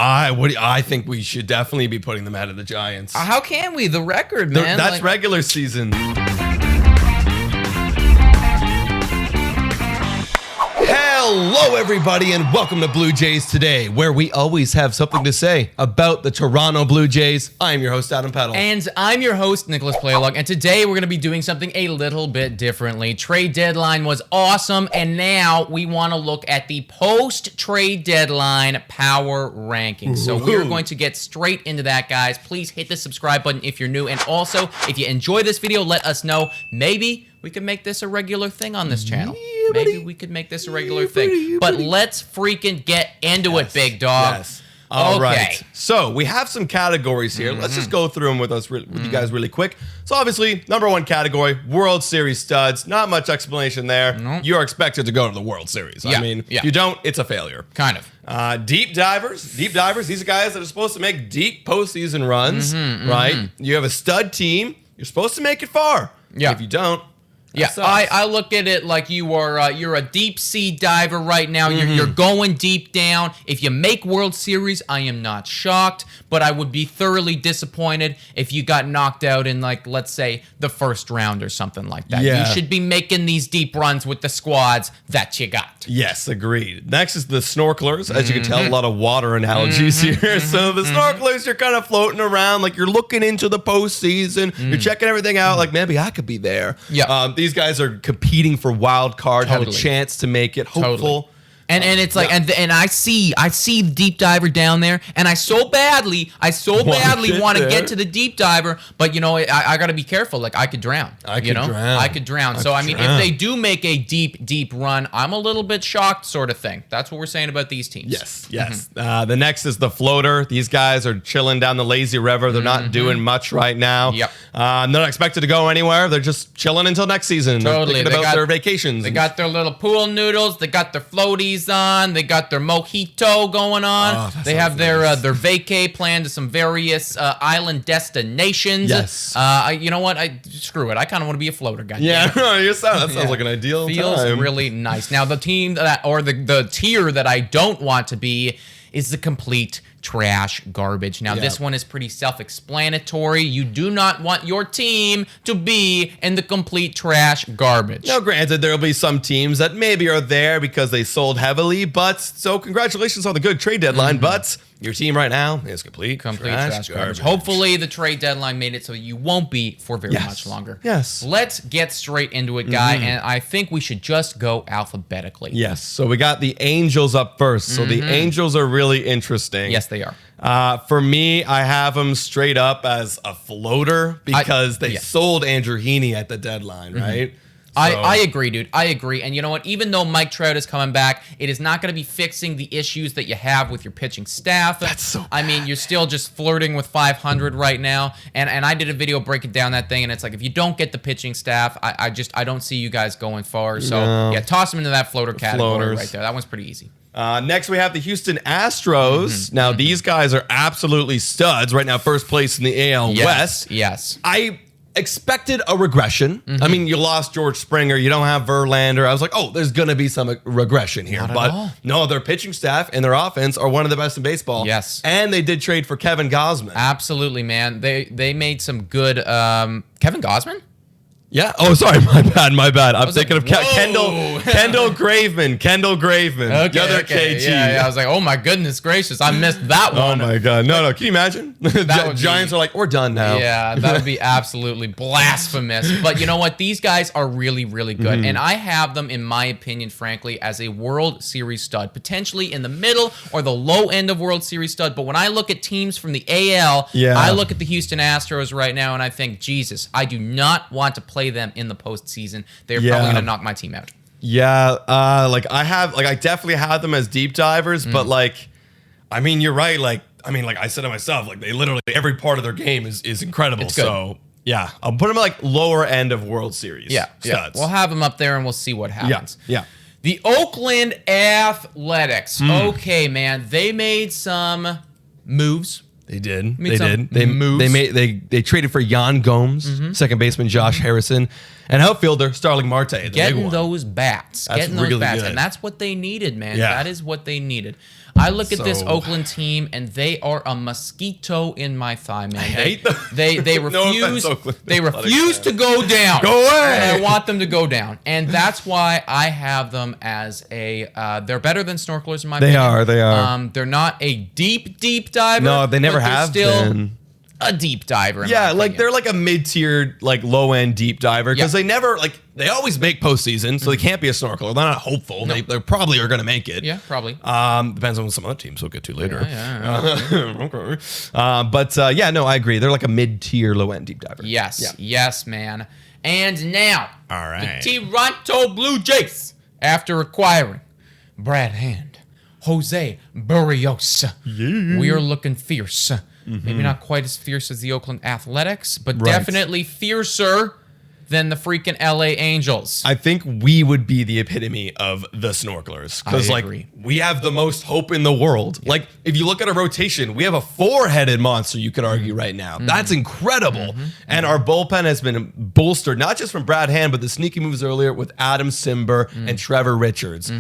I think we should definitely be putting them ahead of the Giants. How can we? The record, man. That's regular season. Hello, everybody, and welcome to Blue Jays Today, where we always have something to say about the Toronto Blue Jays. I'm your host, Adam Peddle. And I'm your host, Nicholas Playalog, and today we're going to be doing something a little bit differently. Trade deadline was awesome, and now we want to look at the post-trade deadline power rankings. So we're going to get straight into that, guys. Please hit the subscribe button if you're new, and also, if you enjoy this video, let us know. Maybe we can make this a regular thing on this channel. Maybe we could make this a regular thing. But let's freaking get into it, big dog. Yes. All right. So we have some categories here. Let's just go through them with you guys really quick. So obviously, number one category, World Series studs. Not much explanation there. Nope. You're expected to go to the World Series. Yeah. I mean, if you don't, it's a failure. Kind of. Deep divers. These are guys that are supposed to make deep postseason runs, right? You have a stud team. You're supposed to make it far. Yeah. If you don't, yeah, I look at it like you're a deep sea diver right now. You're going deep down. If you make World Series, I am not shocked, but I would be thoroughly disappointed if you got knocked out in, like, let's say, the first round or something like that. Yeah. You should be making these deep runs with the squads that you got. Yes, agreed. Next is the snorkelers. As you can tell, a lot of water analogies here. So the snorkelers, you're kind of floating around, like you're looking into the postseason. You're checking everything out, like maybe I could be there. Yeah. These guys are competing for wild card, have a chance to make it, hopeful. And it's like and I see the deep diver down there, and I so badly want to get to the deep diver, but you know I got to be careful. Like I could drown. I could drown. So I mean, if they do make a deep run, I'm a little bit shocked, sort of thing. That's what we're saying about these teams. Yes. The next is the floater. These guys are chilling down the lazy river. They're not doing much right now. Yep. They're not expected to go anywhere. They're just chilling until next season. Totally. They're thinking about their vacations. They got their little pool noodles. They got their floaties on. They got their mojito going on. Oh, they have their vacay planned to some various island destinations. Yes. You know what? Screw it. I kind of want to be a floater guy. Yeah, that sounds like an ideal Feels time. really nice. Now the team the tier that I don't want to be is the complete trash garbage. Now, this one is pretty self-explanatory. You do not want your team to be in the complete trash garbage. Now, granted, there will be some teams that maybe are there because they sold heavily, but so congratulations on the good trade deadline, but your team right now is complete trash garbage. Hopefully, the trade deadline made it so you won't be for very much longer. Yes. Let's get straight into it, guy, and I think we should just go alphabetically. Yes. So we got the Angels up first. So the Angels are really interesting. Yes, they are. For me, I have them straight up as a floater because they sold Andrew Heaney at the deadline, right? So. I agree, dude. I agree. And you know what? Even though Mike Trout is coming back, it is not going to be fixing the issues that you have with your pitching staff. That's so bad. I mean, you're still just flirting with 500 right now. And I did a video breaking down that thing, and it's like, if you don't get the pitching staff, I don't see you guys going far. So, yeah, toss them into that floater category right there. That one's pretty easy. Next, we have the Houston Astros. Now, these guys are absolutely studs right now, first place in the AL West. Yes. I expected a regression. I mean, you lost George Springer. You don't have Verlander. I was like, oh, there's going to be some regression here. But no, their pitching staff and their offense are one of the best in baseball. Yes. And they did trade for Kevin Gausman. Absolutely, man. They made some good... Kevin Gausman? Yeah. Oh, sorry. My bad. I'm thinking like, of Kendall Graveman. Okay, the other KG. Yeah, I was like, oh my goodness gracious, I missed that one. Oh my god. No. Can you imagine? The Giants are like, we're done now. Yeah, that would be absolutely blasphemous. But you know what? These guys are really, really good. And I have them, in my opinion, frankly, as a World Series stud. Potentially in the middle or the low end of World Series stud. But when I look at teams from the AL, I look at the Houston Astros right now and I think, Jesus, I do not want to play them in the postseason. They're probably going to knock my team out. Yeah, I definitely have them as deep divers, but I mean, you're right. Like I said to myself, like they literally every part of their game is incredible. So yeah, I'll put them like lower end of World Series. Studs. We'll have them up there and we'll see what happens. Yeah. The Oakland Athletics. Okay, man, they made some moves. They did. They traded for Yan Gomes, second baseman Josh Harrison, and outfielder Starling Marte. Getting those bats. That's really good. And that's what they needed, man. Yeah. That is what they needed. I look at this So- Oakland team, and they are a mosquito in my thigh, man. I hate them. They No refuse. offense, Oakland They Athletics refuse fans. to go down. Go away. And I want them to go down, and that's why I have them as a. They're better than snorkelers in my They opinion. are, they are. They're not a deep diver. No, they never but they're have still been. a deep diver. In Yeah, my like opinion. they're like a mid-tier, like low-end deep diver because Yeah. they never like they always make postseason, so they can't be a snorkeler. They're not hopeful. No. They probably are going to make it. Yeah, probably. Depends on what some other teams we'll get to later. Yeah. Okay. But yeah, no, I agree. They're like a mid-tier, low-end deep diver. Yes, Yeah. yes, man. And now, All right. the Toronto Blue Jays, after acquiring Brad Hand, Jose Barrios, we are looking fierce. Maybe not quite as fierce as the Oakland Athletics, but Right. definitely fiercer than the freaking LA Angels. I think we would be the epitome of the snorkelers because I like agree. we have the most hope in the world. Like if you look at a rotation, we have a 4-headed monster. You could argue right now that's incredible, and our bullpen has been bolstered not just from Brad Hand, but the sneaky moves earlier with Adam Simber and Trevor Richards.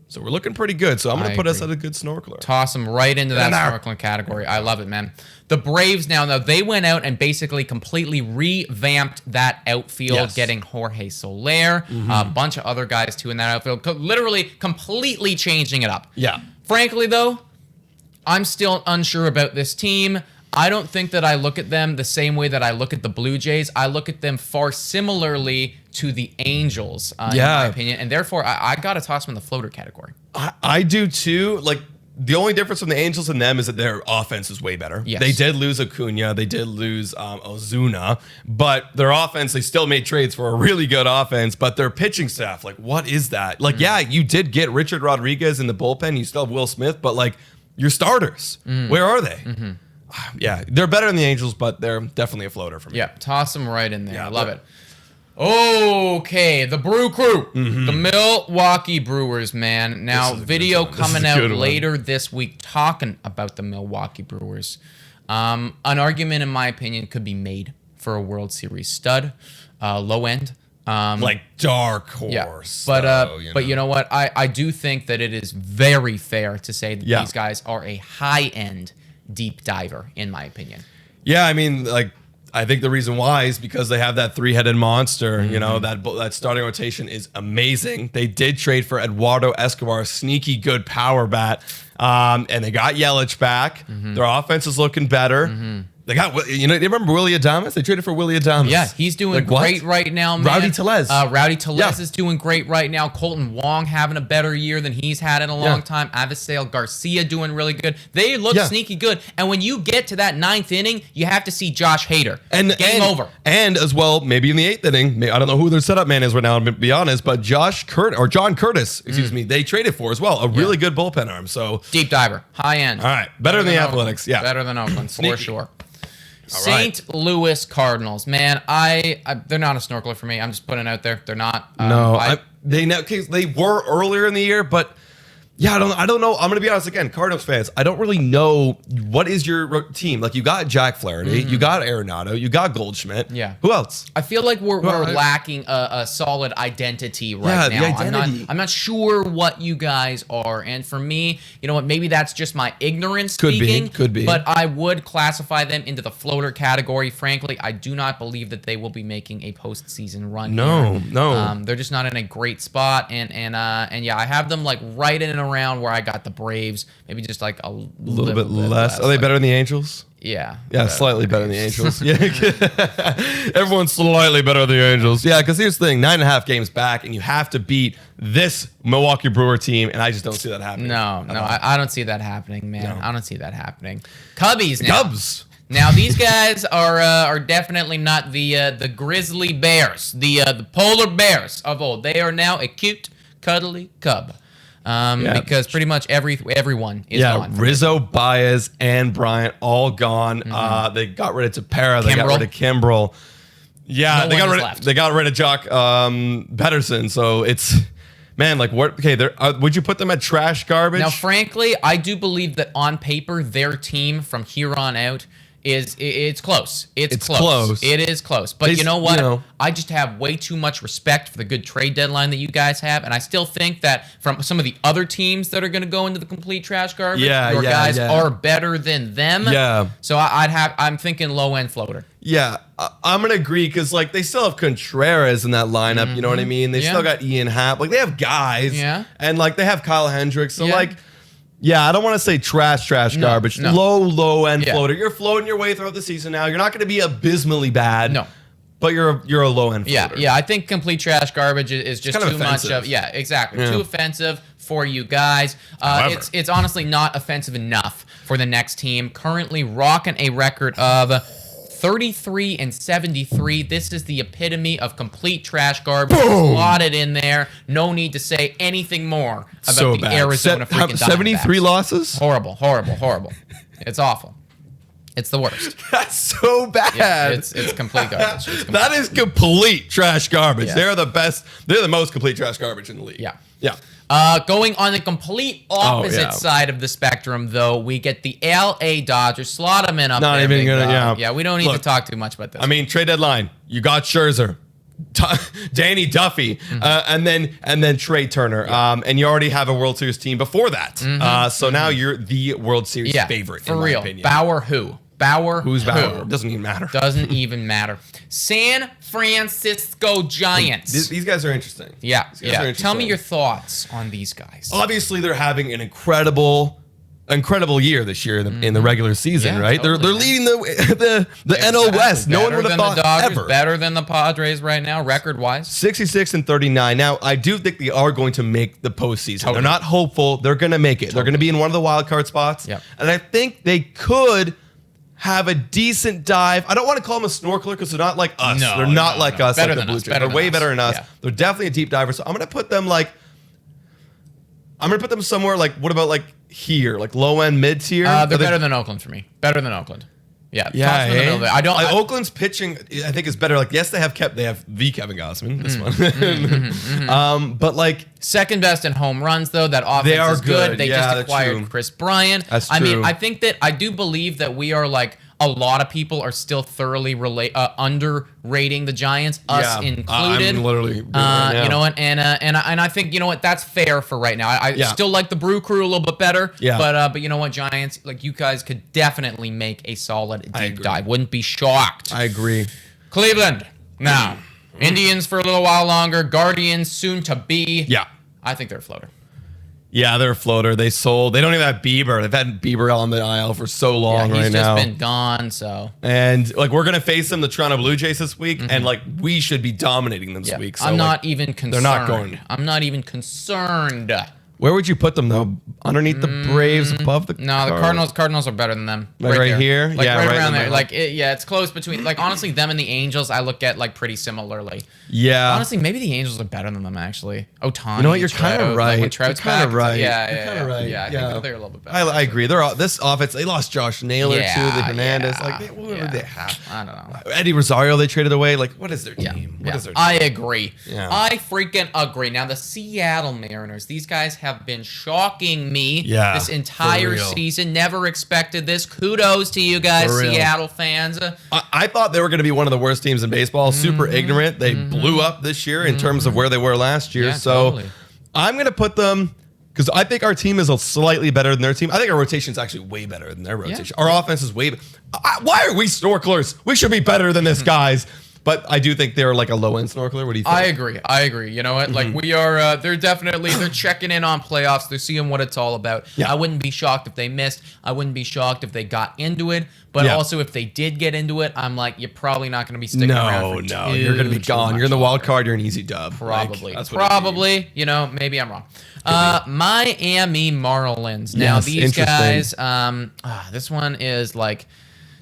So we're looking pretty good. So I'm going I to put us agree. at a good snorkeler. Toss them right into that Get in there. snorkeling category. I love it, man. The Braves now, they went out and basically completely revamped that outfield, Yes. getting Jorge Soler, a bunch of other guys too in that outfield, literally completely changing it up. Yeah. Frankly, though, I'm still unsure about this team. I don't think that I look at them the same way that I look at the Blue Jays. I look at them far similarly to the Angels, in Yeah. my opinion, and therefore I got to toss them in the floater category. I do too. Like the only difference from the Angels and them is that their offense is way better. Yes. They did lose Acuna, they did lose Ozuna, but their offense, they still made trades for a really good offense. But their pitching staff, like, what is that? Like, yeah, you did get Richard Rodriguez in the bullpen. You still have Will Smith, but like your starters, where are they? Yeah, they're better than the Angels, but they're definitely a floater for me. Yeah, toss them right in there. Yeah, I love but- it. Okay, the Brew Crew, the Milwaukee Brewers, man. Now, This is a good video one. This is coming a out good one. later this week talking about the Milwaukee Brewers. An argument, in my opinion, could be made for a World Series stud, low end. Like dark Yeah, horse. but though, you know what? I do think that it is very fair to say that Yeah. these guys are a high end deep diver, in my opinion. Yeah, I mean, like, I think the reason why is because they have that 3-headed monster. You know, that starting rotation is amazing. They did trade for Eduardo Escobar, sneaky good power bat, and they got Yelich back. Their offense is looking better. They got, you know, they remember Willie Adames? They traded for Willie Adames. Yeah, he's doing Like, what? great right now, man. Rowdy Tellez. Rowdy Tellez Yeah. is doing great right now. Colton Wong having a better year than he's had in a long time. Avisail Garcia doing really good. They look Yeah. sneaky good. And when you get to that 9th inning, you have to see Josh Hader. Game over. And as well, maybe in the 8th inning, I don't know who their setup man is right now, to be honest, but John Curtis, excuse me, they traded for as well. A really good bullpen arm. So, Deep diver, high end. all right, better than the Athletics. Oakland. Yeah. Better than Oakland, for Sneaky. sure. All right. St. Louis Cardinals, man. They're not a snorkeler for me. I'm just putting it out there. They're not. They were earlier in the year, but yeah, I don't know. I'm gonna be honest again, Cardinals fans. I don't really know what is your team. Like you got Jack Flaherty, you got Arenado, you got Goldschmidt. Yeah. Who else? I feel like we're Well, lacking a solid identity right Yeah, now. the identity. I'm not sure what you guys are, and for me, you know what? Maybe that's just my ignorance Could be, speaking. could be. But I would classify them into the floater category. Frankly, I do not believe that they will be making a postseason run. No, here. no. They're just not in a great spot, and yeah, I have them like right in and around where I got the Braves. Maybe just like a little bit less. Are they like- better than the Angels? Yeah. Yeah, slightly better than the Angels. Yeah, everyone's slightly better than the Angels. Yeah, because here's the thing: 9.5 games back, and you have to beat this Milwaukee Brewer team, and I just don't see that happening. No, I don't see that happening, man. No. I don't see that happening. Cubbies now. Cubs. Now these guys are definitely not the grizzly bears, the polar bears of old. They are now a cute, cuddly cub. Because pretty much everyone is gone. Rizzo, Baez, and Bryant all gone. They got rid of Tepera. They got Kimbrel. rid of Kimbrel. Yeah, No they one got is rid. left. They got rid of Jock Pedersen. So it's man, like what? Okay, would you put them at trash garbage? Now, frankly, I do believe that on paper, their team from here on out it's close. It's close. It is close. But you know what? You know, I just have way too much respect for the good trade deadline that you guys have, and I still think that from some of the other teams that are going to go into the complete trash garbage, your guys are better than them. Yeah. So I'm thinking low end floater. Yeah, I'm gonna agree because like they still have Contreras in that lineup. You know what I mean? They still got Ian Happ. Like they have guys. Yeah. And like they have Kyle Hendricks. So like, yeah, I don't want to say trash garbage. No. Low end floater. You're floating your way throughout the season now. You're not going to be abysmally bad. No. But you're a low end floater. Yeah. I think complete trash garbage is just too much of. Yeah, exactly. Too offensive for you guys. It's honestly not offensive enough for the next team. Currently rocking a record of 33 and 73. This is the epitome of complete trash garbage. Slotted in there. No need to say anything more about the Arizona freaking Diamondbacks. 73 losses? Horrible. It's awful. It's the worst. That's so bad. Yeah, it's complete garbage. That is complete trash garbage. Yeah. They're the best. They're the most complete trash garbage in the league. Yeah. Going on the complete opposite side of the spectrum, though, we get the LA Dodgers. Slot them in up Not there. even gonna. Yeah, we don't need to talk too much about this. I mean, trade deadline. You got Scherzer, Danny Duffy, and then Trey Turner. And you already have a World Series team before that. So now you're the World Series favorite. For in real. My opinion. Bauer who? Who's Bauer? Doesn't even matter. Doesn't even matter. San Francisco Giants. These guys are interesting. Yeah. These guys are interesting. Tell me your thoughts on these guys. Obviously, they're having an incredible year this year in the regular season, right? Totally, they're leading the NL West. No one would have thought Dodgers, ever. Better than the Padres right now, record-wise. 66 and 39. Now, I do think they are going to make the postseason. Totally. They're not hopeful. They're going to make it. Totally. They're going to be in one of the wild card spots. Yep. And I think they could have a decent dive. I don't want to call them a snorkeler because they're not like us. They're not like us. Better like than the us. Blue Jays. They're way better than us. Yeah. They're definitely a deep diver. So I'm going to put them somewhere like, what about like here, like low end, mid tier? They're better than Oakland for me. Better than Oakland. Yeah. Yeah. In the middle there. Oakland's pitching, I think, is better. Like, yes, they have the Kevin Gausman, this one. But like second best in home runs, though. That offense is good. They just acquired Chris Bryant. That's true. I mean, I think that I do believe that we are like a lot of people are still thoroughly underrating the Giants, us included. I'm literally doing right now. You know what? And I think you know what, that's fair for right now. I still like the Brew Crew a little bit better. Yeah. But you know what, Giants, like you guys could definitely make a solid deep dive. Wouldn't be shocked. I agree. Cleveland now. Indians for a little while longer. Guardians soon to be. Yeah. I think they're a floater. Yeah, they're a floater. They sold. They don't even have Bieber. They've had Bieber on the IL for so long right now. He's just been gone, so. And like we're gonna face them, the Toronto Blue Jays this week, and like we should be dominating them this week. So I'm not even concerned. They're not going. I'm not even concerned. Where would you put them though? Underneath the Braves, above the No, the Cardinals are better than them. Like right here? Like Yeah, right right around in there. the Like it's close between. Like honestly, them and the Angels, I look at like pretty similarly. Yeah. Honestly, maybe the Angels are better than them actually. Ohtani. You know what? You're kind of right. Like when Trout's You're kind of back, right. Yeah, You're kind of right. Yeah, I think they're a little bit better. I agree. They're all, this offense. They lost Josh Naylor too. The Hernandez. Yeah, like what would they have? I don't know. Eddie Rosario. They traded away. Like what is their team? What is their team? I agree. Yeah. I freaking agree. Now the Seattle Mariners. These guys have been shocking me this entire season. Never expected this. Kudos to you guys, Seattle fans. I thought they were going to be one of the worst teams in baseball. Super ignorant. They blew up this year in terms of where they were last year. Yeah, so totally. I'm going to put them because I think our team is slightly better than their team. I think our rotation is actually way better than their rotation. Yeah. Our offense is way better. Why are we snorkelers? We should be better than this, guys. But I do think they're like a low-end snorkeler. What do you think? I agree. You know what? Like we are, they're checking in on playoffs. They're seeing what it's all about. Yeah. I wouldn't be shocked if they missed. I wouldn't be shocked if they got into it. But also if they did get into it, I'm like, you're probably not going to be sticking around for you're going to be gone. You're in the wild card. You're an easy dub. Probably. Like, that's what probably. You know, maybe I'm wrong. Miami Marlins. Now these guys, this one is like,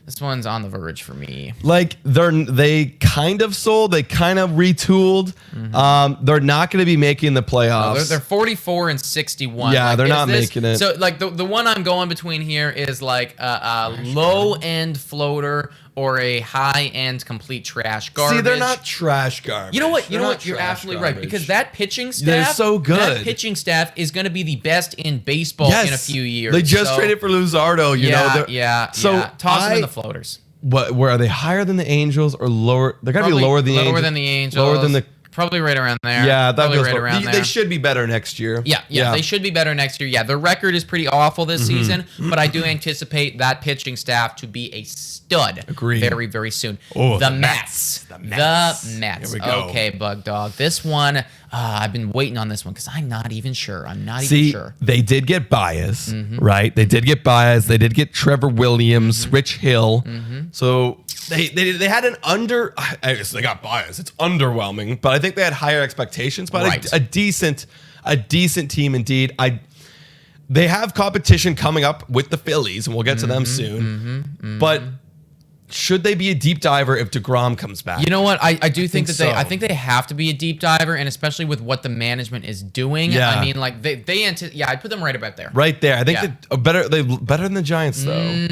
this one's on the verge for me. Like they kind of sold, they kind of retooled. They're not going to be making the playoffs. No, they're 44 and 61. Yeah, like, they're not making it. So like the one I'm going between here is like a low end floater or a high-end complete trash garbage. See, they're not trash garbage. You know what? They're not You're trash absolutely right, garbage. because that pitching staff, They're so good. That pitching staff is going to be the best in baseball in a few years. They just traded for Luzardo. You know. So toss them in the floaters. Where are they, higher than the Angels or lower? They're gotta be lower than the Angels. Lower than the Angels. Lower than the. Probably right around there. Yeah, that probably feels right around they, there. They should be better next year. Yeah, they should be better next year. Yeah, their record is pretty awful this season, but I do anticipate that pitching staff to be a stud. Agreed. Very, very soon. Oh, the Mets. The Mets. Here we go. Okay, Bug Dog. This one, I've been waiting on this one because I'm not even sure. See, they did get Baez, right? They did get Baez. They did get Trevor Williams, Rich Hill. So they had an under. I guess they got Baez. It's underwhelming, but I think they had higher expectations. But Right. a decent team indeed. They have competition coming up with the Phillies, and we'll get to them soon. But should they be a deep diver if DeGrom comes back? You know what? I do think that so. I think they have to be a deep diver, and especially with what the management is doing. Yeah. I mean, like I'd put them right about there. Right there. I think Yeah. they're better than the Giants, though.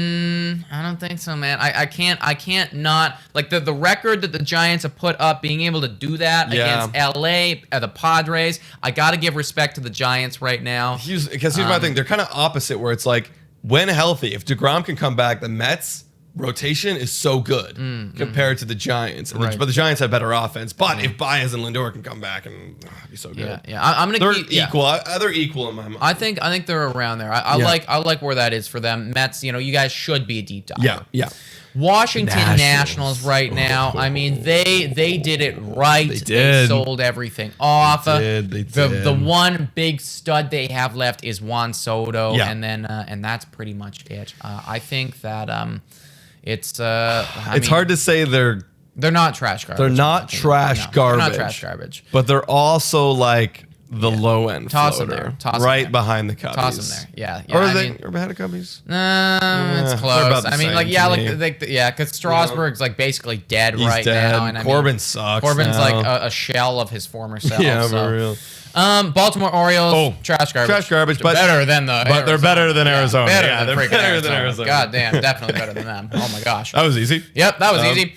I don't think so, man. I can't not like the record that the Giants have put up, being able to do that against LA, the Padres. I got to give respect to the Giants right now. Because here's my thing. They're kind of opposite, where it's like, when healthy, if DeGrom can come back, the Mets rotation is so good compared to the Giants. Right. But the Giants have better offense. But if Baez and Lindor can come back, and it'd be so good. Yeah. I'm gonna They're keep equal. They're equal in my mind. I think they're around there. I like where that is for them. Mets, you guys should be a deep dive. Yeah. Washington Nationals. Nationals right now. I mean, they did it right. They did. They sold everything off. They did. The one big stud they have left is Juan Soto, Yeah. and then and that's pretty much it. I think that it's hard to say they're not trash garbage. They're not trash garbage. They're not trash garbage. But they're also like the low end Toss them floater, there. Toss them right there. behind the Cubbies. Toss them there. Yeah. Or I are they mean, ahead of Cubbies? it's they're close. about the I mean, same like, to me. because Strasburg's like basically dead He's right dead. now, and Corbin sucks Corbin's now. like a shell of his former self. Yeah, so. for real. Baltimore Orioles, trash garbage. Trash garbage, but better than the. But they're better than Arizona. Better Yeah, than they're freaking better Arizona. than Arizona. God damn, definitely better than them. Oh my gosh. That was easy. Yep, that was easy.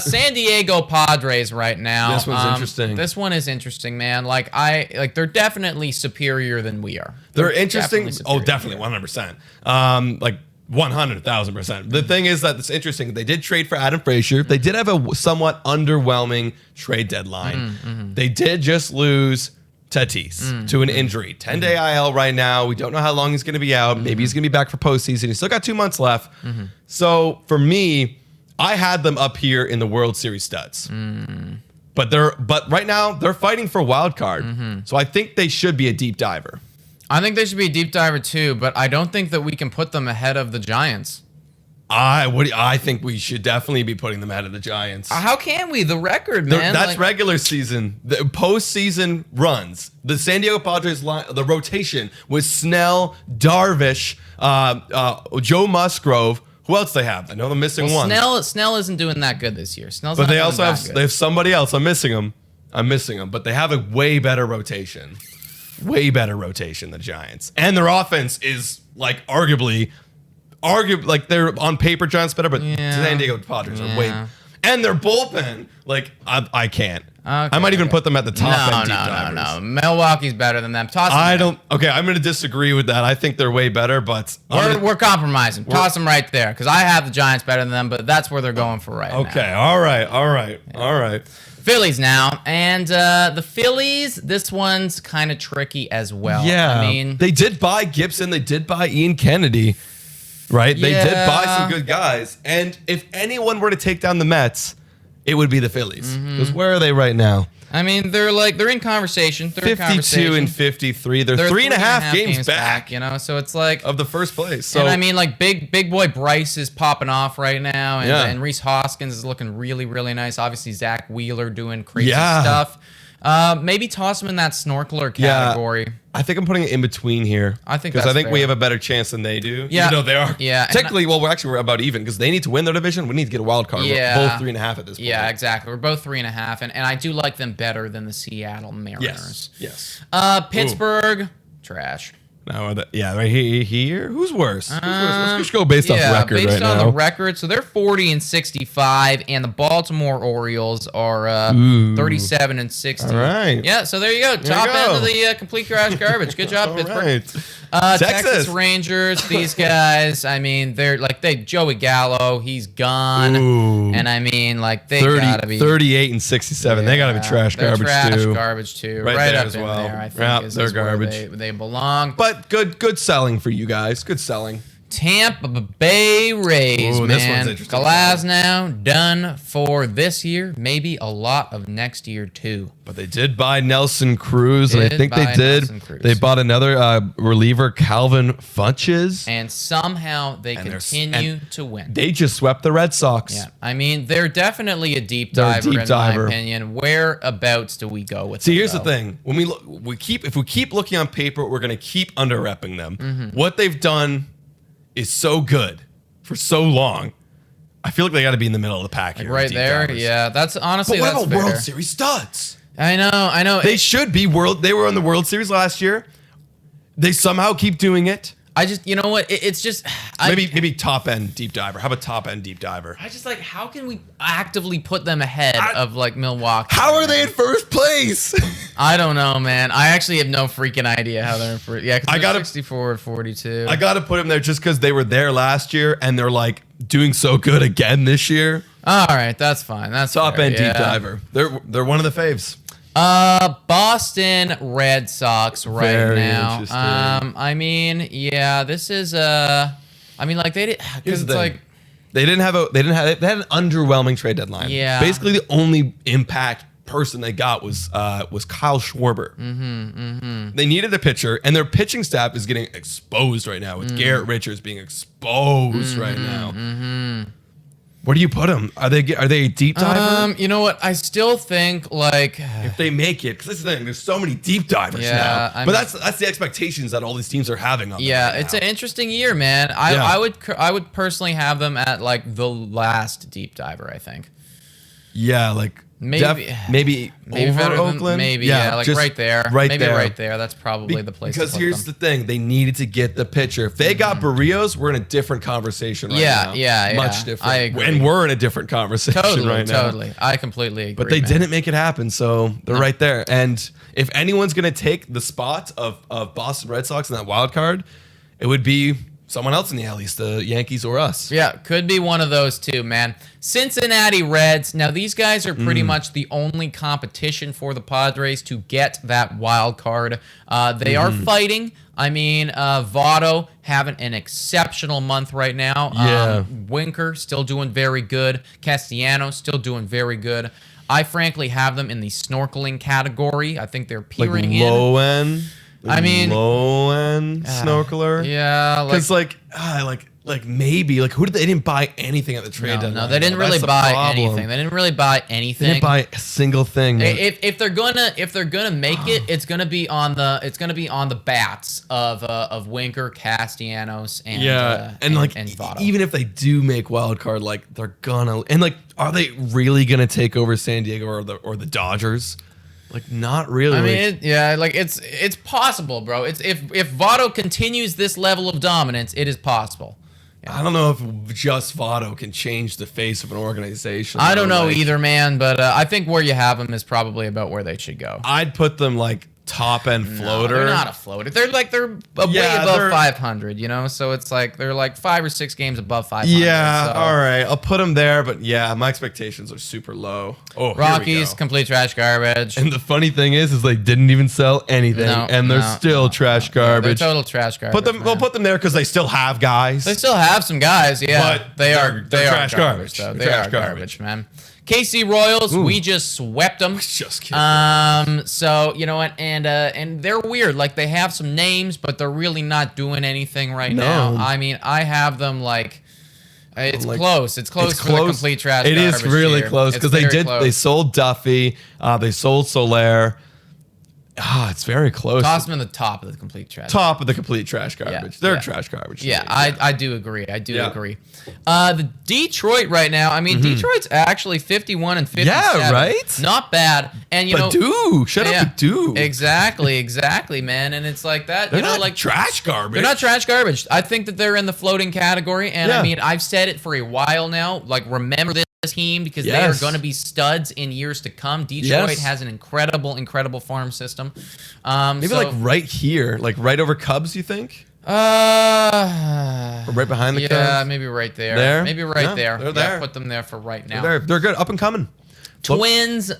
San Diego Padres right now. This one's interesting. This one is interesting, man. Like they're definitely superior than we are. They're interesting. Definitely Definitely, 100%. Like 100,000%. The thing is that it's interesting. They did trade for Adam Frazier. They did have a somewhat underwhelming trade deadline. They did just lose Tatis to an injury. 10-day IL right now. We don't know how long he's going to be out. Maybe he's going to be back for postseason. He's still got 2 months left. So for me, I had them up here in the World Series studs. But right now they're fighting for a wild card. So I think they should be a deep diver. I think they should be a deep diver too, but I don't think that we can put them ahead of the Giants. I think we should definitely be putting them ahead of the Giants. How can we? The record, man. That's regular season. The postseason runs. The San Diego Padres the rotation was Snell, Darvish, Joe Musgrove. Who else they have? I know they're missing one. Snell isn't doing that good this year. Snell's But not they doing also that have good. they have somebody else. I'm missing them. But they have a way better rotation. Way better rotation than the Giants. And their offense is like arguably like they're on paper Giants better, but San Diego Padres are way. And their bullpen, like I can't. I might even put them at the top end deep divers. No. Milwaukee's better than them. Toss them I there. don't. Okay, I'm going to disagree with that. I think they're way better, but We're compromising. Toss them right there because I have the Giants better than them, but that's where they're going for right now. okay. All right. Phillies now, and the Phillies. This one's kind of tricky as well. Yeah, I mean, they did buy Gibson. They did buy Ian Kennedy. Right? They did buy some good guys. And if anyone were to take down the Mets, it would be the Phillies. Because where are they right now? I mean, they're in conversation. 52 and 53. They're 3.5 games back. So it's like of the first place. So and I mean, like big boy Bryce is popping off right now, and, Yeah. and Reese Hoskins is looking really, really nice. Obviously, Zach Wheeler doing crazy Yeah. stuff. Maybe toss him in that snorkeler category. I think I'm putting it in between here. I think because that's I think we fair. have a better chance than they do. Yeah. Even though they are. Yeah, and Technically, we're about even because they need to win their division. We need to get a wild card. Yeah. We're both 3.5 at this point. Yeah, exactly. We're both 3.5, and I do like them better than the Seattle Mariners. Yes. Pittsburgh, trash. No, right here. Who's worse? Let's just go based off record based right on now. the record. So they're 40-65, and the Baltimore Orioles are 37-60. All right. Yeah. So there you go. Top end of the complete trash garbage. Good job, Pittsburgh. Right. Texas Rangers. These guys. I mean, they're like Joey Gallo. He's gone. And I mean, like they gotta be 38-67. They gotta be trash garbage too. Garbage too. Right Right there up as in well. there. I think Yeah, is they're where garbage. they belong. But good selling for you guys. Good selling. Tampa Bay Rays, Ooh, man. this one's interesting. Glasnow done for this year, maybe a lot of next year too. But they did buy Nelson Cruz, and I think they did. Nelson Cruz. They bought another reliever, Calvin Funches. And somehow they continue to win. They just swept the Red Sox. Yeah, I mean they're definitely a deep They're a diver deep in diver. my opinion. Whereabouts do we go with? See, them, here's the though? thing: when if we keep looking on paper, we're gonna keep under-repping them. Mm-hmm. What they've done is so good for so long. I feel like they got to be in the middle of the pack here. Right deep there, divers. yeah. That's honestly But what that's about fair. World Series studs? I know. They should be They were in the World Series last year. They somehow keep doing it. I just, you know what? It's just Maybe top end deep diver. How about top end deep diver? I just like, how can we actively put them ahead of like Milwaukee? How are they in first place? I don't know, man. I actually have no freaking idea how they're in first. Yeah, because they're 64-42. I got to put them there just because they were there last year and they're like doing so good again this year. All right, that's fine. That's Top fair, end yeah. deep diver. They're one of the faves. Boston Red Sox right Very now. interesting. I mean, yeah, this is I mean, like they did because it's like they had an underwhelming trade deadline. Yeah. Basically, the only impact person they got was Kyle Schwarber. They needed a pitcher, and their pitching staff is getting exposed right now with Garrett Richards being exposed right now. Where do you put them? Are they a deep diver? you know what? I still think like If they make it, because that's the thing. There's so many deep divers Yeah, now. I But mean- that's the expectations that all these teams are having on them. yeah, right it's now. an interesting year, man. Yeah. I would personally have them at like the last deep diver. I think. Yeah, like Maybe maybe over better than- Oakland. maybe like just right there. Right maybe there. right there. That's probably the place. Because to put here's them. the thing: they needed to get the pitcher. If they got Barrios, we're in a different conversation right now. Yeah, much different. I agree. And we're in a different conversation right now. Totally. I completely agree. But they man. didn't make it happen, so they're right there. And if anyone's gonna take the spot of Boston Red Sox in that wild card, it would be someone else in the L East, the Yankees or us. Yeah, could be one of those two, man. Cincinnati Reds. Now, these guys are pretty much the only competition for the Padres to get that wild card. They are fighting. I mean, Votto having an exceptional month right now. Yeah. Winker still doing very good. Castellanos still doing very good. I frankly have them in the snorkeling category. I think they're Like peering in. low end. I mean, low end snorkeler. Yeah, Because like maybe who did they didn't buy anything at the trade deadline? no, they didn't really That's the buy problem. anything. They didn't really buy They anything. didn't buy a single thing. man. If they're gonna make it, it's gonna be on the bats of Winker, Castellanos, and and Votto. even if they do make wild card, like they're gonna are they really gonna take over San Diego or the Dodgers? Like not really. I mean, it's possible, bro. It's if Votto continues this level of dominance, it is possible. I don't know if just Votto can change the face of an organization. I don't know Like, either, man. But I think where you have them is probably about where they should go. I'd put them like top end floater. No, they're not a floater. They're way Yeah, above they're- 500, you know? So it's like they're like 5 or 6 games above 500. Yeah, so. all right. I'll put them there, but yeah, my expectations are super low. Oh, here we Rockies, go. complete trash garbage. And the funny thing is they didn't even sell anything, and they're still trash garbage. They're total trash garbage. We'll put them there because they still have guys. They still have some guys, yeah. But they they're are trash garbage. though. They're They trash are garbage, man. KC Royals, we just swept them. Just kidding. So you know what, and they're weird. Like they have some names, but they're really not doing anything right now. I mean, I have them like. It's close. It's close for the complete trash. It is garbage really here. close because It's very close. They sold Duffy. They sold Soler. it's very close. Toss them in the top of the complete trash. Top of the complete trash garbage. Yeah, They're yeah. trash garbage. Yeah, I do agree. I do Yeah. agree. The Detroit right now, I mean, Detroit's actually 51 and 57. Yeah, right? Not bad. And you know, Badu. Shut up, Badu. Exactly, man. And it's like that. They're you know, not like trash garbage. they're not trash garbage. I think that they're in the floating category. And Yeah. I mean, I've said it for a while now. Like, remember this team because they are Yes. going to be studs in years to come. Detroit Yes. has an incredible farm system. Maybe so, like right here, like right over Cubs, you think? Or right behind the Cubs? yeah, maybe right there. There? Maybe right Yeah, there. they're Yeah, there. put them there for right now. They're good, up and coming. Twins,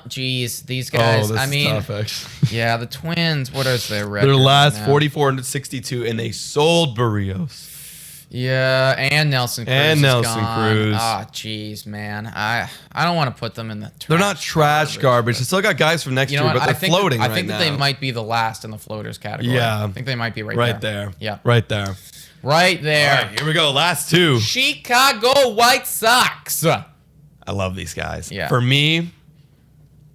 geez, these Oh, guys. this I is mean, tough, actually. yeah, the Twins. What is their record? Their last right now? 44-62, and they sold Barrios. Yeah, and Nelson Cruz. And is Nelson gone. Cruz. Ah, jeez, man. I don't want to put them in the. They're not trash garbage. They still got guys from next You know year, what? but they're floating I right think now. that they might be the last in the floaters category. Yeah. I think they might be right there. Yeah, Right there. right there. All right, here we go. Last two. Chicago White Sox. I love these guys. Yeah. For me,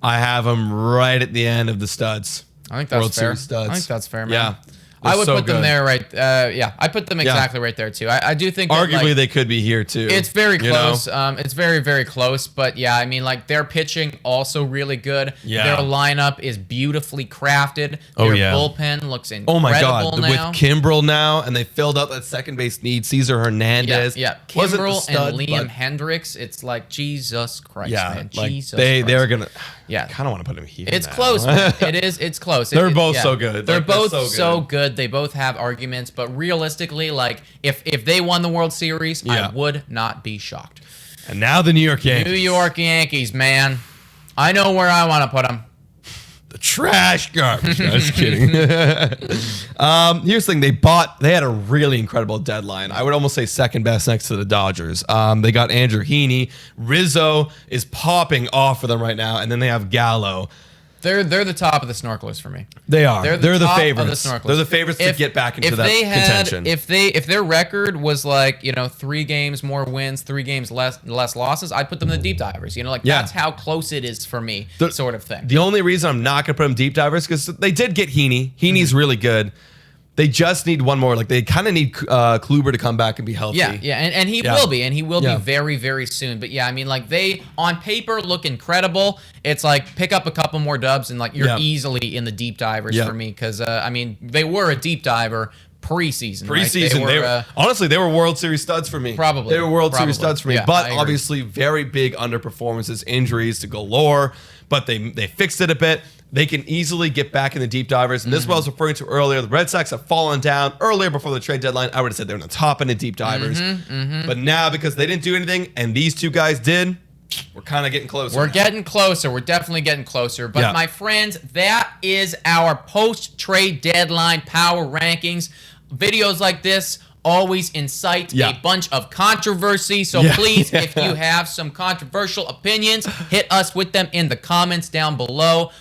I have them right at the end of the studs. I think that's World fair. Series studs. I think that's fair, man. Yeah. I would so put them good. there, right? Yeah, I put them exactly right there too. I do think that, Arguably, like, they could be here too. it's very you know? close. It's very close. But yeah, I mean, like their pitching also really good. Yeah. Their lineup is beautifully crafted. Oh, Their yeah. bullpen looks incredible Oh my God! now. With Kimbrel now, and they filled up that second base need. Cesar Hernandez. Yeah. Wasn't the Kimbrel stud, and Liam but- Hendricks. It's like Jesus Christ, Yeah, man. like Jesus they're Christ. gonna. Yeah. kind of want to put him here. It's now. close, man. It is. It's close. They're both so good. They're Like, they're both so so good. good. They both have arguments, but realistically, like if they won the World Series, Yeah. I would not be shocked. And now the New York Yankees. New York Yankees, man. I know where I want to put them. The trash garbage. No, just kidding. Here's the thing: they had a really incredible deadline. I would almost say second best next to the Dodgers. They got Andrew Heaney. Rizzo is popping off for them right now, and then they have Gallo. They're the top of the snorkelers for me. They are. They're the top favorites. Of the snorkelers. They're the favorites to get back into that contention. If their record was like 3 games more wins, 3 games less losses, I'd put them in the deep divers. You know, like Yeah. that's how close it is for me, sort of thing. The only reason I'm not going to put them deep divers because they did get Heaney. Heaney's really good. They just need one more. Like they kind of need Kluber to come back and be healthy. Yeah, and he Yeah. will be, and he will Yeah. be very soon. But yeah, I mean, like they on paper look incredible. It's like pick up a couple more dubs, and like you're Yeah. easily in the deep divers Yeah. for me because I mean they were a deep diver preseason. Right? Preseason, they were honestly they were World Series studs for me. Probably. They were World Probably. Series studs for me. Yeah, but I agree. obviously very big underperformances, injuries to galore. But they fixed it a bit. They can easily get back in the deep divers. And this is what I was referring to earlier. The Red Sox have fallen down earlier before the trade deadline. I would have said they're in the top in the deep divers. But now because they didn't do anything and these two guys did, we're kind of getting closer. We're now. getting closer. We're definitely getting closer. But Yeah. my friends, that is our post-trade deadline power rankings. Videos like this always incite Yeah. a bunch of controversy. So Yeah. please, Yeah. if you have some controversial opinions, hit us with them in the comments down below.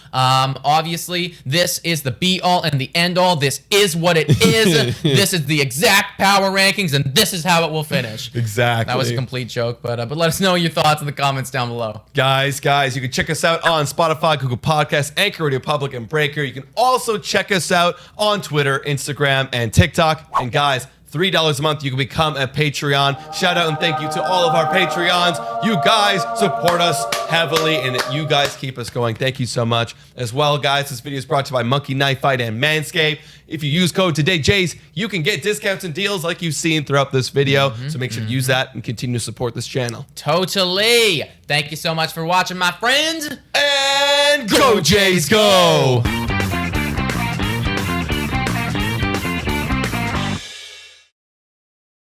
Obviously, this is the be-all and the end-all. This is what it is. This is the exact power rankings, and this is how it will finish. Exactly. That was a complete joke, but let us know your thoughts in the comments down below. Guys, you can check us out on Spotify, Google Podcasts, Anchor Radio Public, and Breaker. You can also check us out on Twitter, Instagram, and TikTok. And guys, $3 a month, you can become a Patreon. Shout out and thank you to all of our Patreons. You guys support us heavily, and you guys keep us going. Thank you so much. As well, guys, this video is brought to you by Monkey Knife Fight and Manscaped. If you use code TODAYJays, you can get discounts and deals like you've seen throughout this video. So make sure to use that and continue to support this channel. Totally. Thank you so much for watching, my friends. And go, Jays, go!